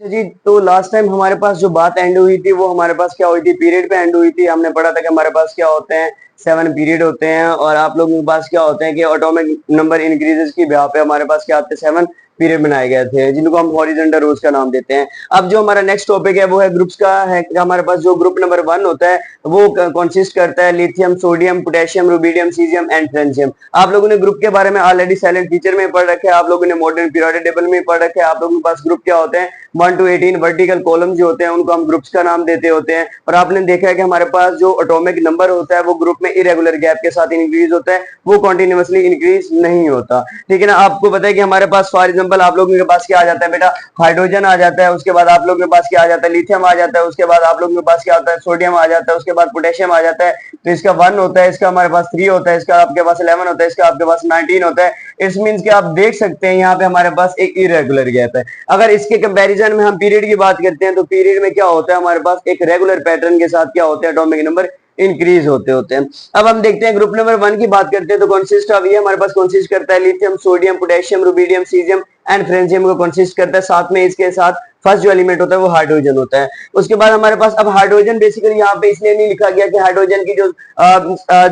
अच्छा जी, तो last time हमारे पास जो बात एंड हुई थी वो हमारे पास क्या हुई थी, पीरियड पे एंड हुई थी। हमने पढ़ा था कि हमारे पास क्या होते हैं, 7 पीरियड होते हैं और आप लोगों के पास क्या होते हैं कि एटॉमिक नंबर इंक्रीजेस की ब्याह पे हमारे पास क्या आते हैं, 7 पीरियड बनाए गए थे जिनको हम हॉरिजॉन्टल रोज का नाम देते हैं। अब जो हमारा नेक्स्ट टॉपिक है वो है ग्रुप्स का है। हमारे पास जो ग्रुप नंबर 1 होता है वो कंसिस्ट करता है lithium, sodium, potassium, rubidium, caesium and francium. आप लोगों ने ग्रुप के बारे में ऑलरेडी साइलेंट फीचर में पढ़ रखे हैं, आप लोगों ने मॉडर्न पीरियोडिक टेबल में पढ़ रखे हैं। आप लोगों के पास ग्रुप क्या होते हैं, 1 to 18 वर्टिकल कॉलम जो होते हैं उनको हम ग्रुप्स का नाम देते होते हैं। और आपने देखा है कि हमारे पास जो एटॉमिक नंबर होता है वो ग्रुप में इरेगुलर गैप के साथ इंक्रीज होता है, वो कॉन्टिन्यूसली इंक्रीज नहीं होता। ठीक है ना। आपको पता है कि हमारे पास फॉर एग्जांपल आप लोगों के पास क्या आ जाता है बेटा, हाइड्रोजन आ जाता है, उसके बाद आप लोगों के पास क्या आ जाता है, लिथियम आ जाता है, उसके बाद आप लोगों के पास क्या आता है, सोडियम आ जाता है, उसके बाद पोटेशियम आ जाता है। तो इसका 1 होता है, इसका हमारे पास 3 होता है, इसका आपके पास 11 होता है, इसका आपके पास 19 होता है। इस मीन्स कि आप देख सकते हैं यहाँ पे हमारे पास एक इरेगुलर गैप है। अगर इसके कंपैरिजन में हम पीरियड की बात करते हैं तो पीरियड में क्या होता है, हमारे पास एक रेगुलर पैटर्न के साथ क्या होते हैं, एटॉमिक नंबर इंक्रीज होते हैं। अब हम देखते हैं ग्रुप नंबर 1 की बात करते हैं तो कंसिस्ट ऑफ, ये हमारे पास कंसिस्ट करता है lithium, sodium, potassium, rubidium, caesium and francium को कंसिस्ट करता है। साथ में इसके साथ फर्स्ट जो एलिमेंट होता है वो हाइड्रोजन होता है। उसके बाद हमारे पास अब हाइड्रोजन बेसिकली यहाँ पे इसलिए नहीं लिखा गया कि हाइड्रोजन की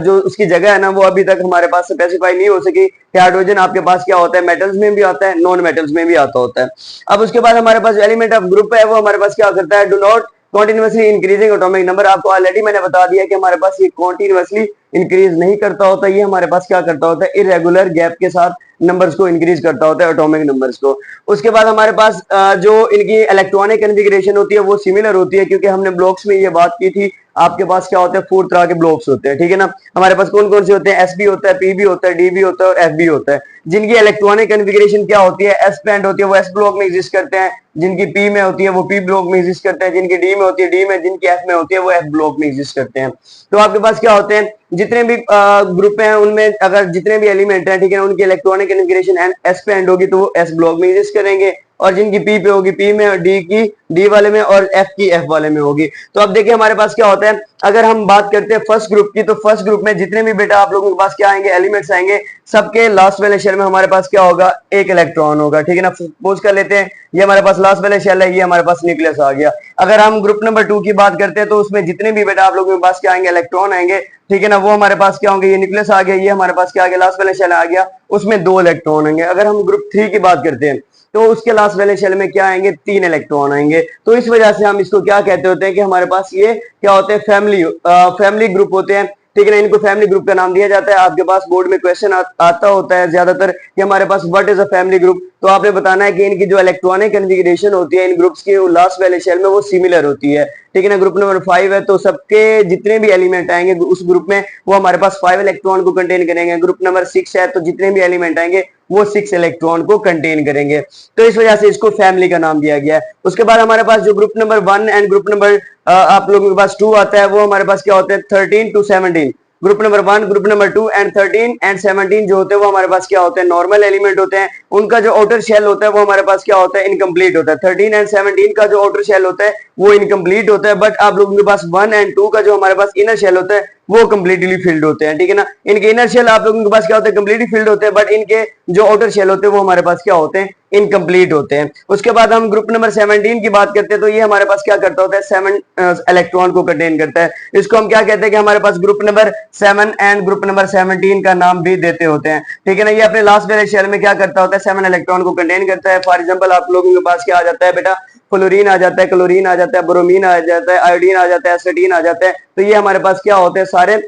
जो उसकी जगह है ना वो अभी तक हमारे पास स्पेसिफाई नहीं हो सकी कि हाइड्रोजन आपके पास क्या होता है, मेटल्स में भी आता है, नॉन मेटल्स में भी आता होता है। अब उसके बाद हमारे पास जो एलिमेंट ऑफ ग्रुप है वो हमारे पास क्या करता है, do not continuously increasing atomic number. आपको ऑलरेडी मैंने बता दिया कि हमारे पास ये कॉन्टिन्यूसली इंक्रीज नहीं करता होता, ये हमारे पास क्या करता होता है, इरेगुलर गैप के साथ नंबर्स को इंक्रीज करता होता है, एटॉमिक नंबर्स को। उसके बाद हमारे पास जो इनकी इलेक्ट्रॉनिक कॉन्फ़िगरेशन होती है वो सिमिलर होती है, क्योंकि हमने ब्लॉक्स में ये बात की थी। आपके पास क्या होते हैं, 4 तरह के ब्लॉक्स होते हैं। ठीक है ना। हमारे पास कौन कौन से होते हैं, एसबी होता है, पीबी होता है, डीबी होता है और एफबी होता है। जिनकी इलेक्ट्रॉनिक कॉन्फ़िगरेशन क्या होती है, एस पे एंड होती है वो एस ब्लॉक में एग्जिस्ट करते हैं, जिनकी पी में होती है वो पी ब्लॉक में एग्जिस्ट करते हैं, जिनकी डी में होती है डी में, जिनकी एफ में होती है वो एफ ब्लॉक में एग्जिस्ट करते हैं। तो आपके पास क्या होते हैं, जितने भी ग्रुप हैं उनमें अगर जितने भी एलिमेंट हैं, ठीक है, उनकी इलेक्ट्रॉनिक कॉन्फ़िगरेशन एस पे एंड होगी तो वो एस ब्लॉक में एग्जिस्ट करेंगे, और जिनकी पी पे होगी पी में, और डी की डी वाले में, और एफ की एफ वाले में होगी। तो अब देखिए हमारे पास क्या होता है, अगर हम बात करते हैं फर्स्ट ग्रुप की, तो फर्स्ट ग्रुप में जितने भी बेटा आप लोगों के पास क्या आएंगे, एलिमेंट्स आएंगे, सबके लास्ट वाले शेल में हमारे पास क्या होगा, एक इलेक्ट्रॉन होगा। ठीक है ना। सपोज कर लेते हैं ये हमारे पास लास्ट वाले शेल है, ये हमारे पास न्यूक्लियस आ गया। अगर हम ग्रुप नंबर 2 की बात करते हैं तो उसमें जितने भी बेटा आप लोगों के पास क्या आएंगे, इलेक्ट्रॉन आएंगे। ठीक है ना। वो हमारे पास क्या होंगे, ये न्यूक्लियस आ गया, ये हमारे पास क्या आ गया, लास्ट वाले शेल आ गया, उसमें 2 इलेक्ट्रॉन आएंगे। अगर हम ग्रुप 3 की बात करते हैं तो उसके लास्ट वाले शेल में क्या आएंगे, 3 इलेक्ट्रॉन आएंगे। तो इस वजह से हम इसको क्या कहते होते हैं कि हमारे पास ये क्या होते हैं, फैमिली ग्रुप होते हैं। ठीक है ना। इनको फैमिली ग्रुप का नाम दिया जाता है। आपके पास बोर्ड में क्वेश्चन आता होता है ज्यादातर कि हमारे पास what is a family group. तो आपने बताना है कि इनकी जो इलेक्ट्रॉनिक कॉन्फ़िगरेशन होती है इन ग्रुप्स की, लास्ट वाले शेल में वो सिमिलर होती है। ठीक है ना। ग्रुप नंबर 5 है तो सबके जितने भी एलिमेंट आएंगे उस ग्रुप में वो हमारे पास 5 इलेक्ट्रॉन को कंटेन करेंगे। ग्रुप नंबर 6 है तो जितने भी एलिमेंट आएंगे वो 6 इलेक्ट्रॉन को कंटेन करेंगे। तो इस वजह से इसको फैमिली का नाम दिया गया है। उसके बाद हमारे पास जो group number 1 and group number आप लोगों के पास 2 आता है, वो हमारे पास क्या होते हैं, 13 to 17। Group number 1, group number 2 and 13 and 17 जो होते हैं वो हमारे पास क्या होते हैं, नॉर्मल एलिमेंट होते हैं। उनका जो आउटर शेल होता है वो हमारे पास क्या होता है, इनकम्प्लीट होता है। 13 एंड 17 का जो आउटर शेल होता है वो इनकम्प्लीट होता है, बट आप लोगों के पास 1 एंड 2 का जो हमारे पास इनर शेल होता है वो कंप्लीटली फिल्ड होते हैं। ठीक है ना। इनके इनर शेल आप लोगों के पास क्या होते हैं, कंप्लीटली फिल्ड होते हैं, बट इनके जो आउटर शेल होते हैं वो हमारे पास क्या होते हैं, इनकम्प्लीट होते हैं। उसके बाद हम ग्रुप नंबर 17 की बात करते हैं तो ये हमारे पास क्या करता होता है, 7 इलेक्ट्रॉन को कंटेन करता है। इसको हम क्या कहते हैं कि हमारे पास group number 7 and group number 17 का नाम भी देते होते हैं। ठीक है ना। ये अपने लास्ट वाले शेल में क्या करता होता है, 7 इलेक्ट्रॉन को कंटेन करता है। फॉर एग्जांपल आप लोगों के पास क्या आ जाता है बेटा, फ्लोरीन आ जाता है, क्लोरीन आ जाता है, ब्रोमीन आ जाता है, आयोडीन आ जाता है, एसिटीन आ जाता है। तो ये हमारे पास क्या होते हैं, सारे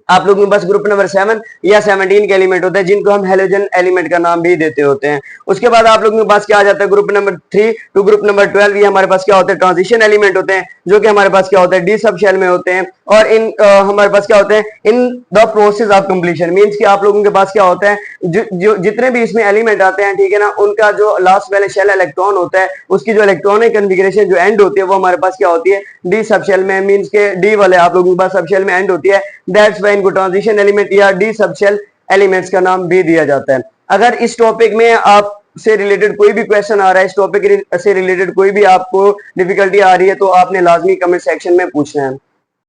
आप लोगों के पास ग्रुप नंबर 7 या 17 के एलिमेंट होते हैं, जिनको हम हेलोजन एलिमेंट का नाम भी देते होते हैं। उसके बाद आप लोगों के पास क्या आ जाता है, group number 3 to group number 12। ये हमारे पास क्या होते हैं, ट्रांजिशन एलिमेंट होते हैं, जो कि हमारे पास क्या होता है, डी सब शेल में होते हैं। और इन हमारे पास क्या होते हैं, in the process of completion, means कि आप लोगों के पास क्या होता है, जो जितने भी इसमें एलिमेंट आते हैं, ठीक है ना, उनका जो लास्ट वाले शेल इलेक्ट्रॉन होता है उसकी जो इलेक्ट्रॉनिक कॉन्फ़िगरेशन जो एंड होती है वो हमारे पास क्या होती है, डी सब शेल में, मींस के डी वाले आप लोगों के पास सब शेल में एंड होती है। दैट्स व्हाई इनको ट्रांजिशन एलिमेंट या डी सब शेल एलिमेंट्स का नाम भी दिया जाता है। अगर इस टॉपिक में आप से रिलेटेड कोई भी क्वेश्चन आ रहा है, इस टॉपिक से रिलेटेड कोई भी आपको डिफिकल्टी आ रही है, तो आपने लाजमी कमेंट सेक्शन में पूछना है।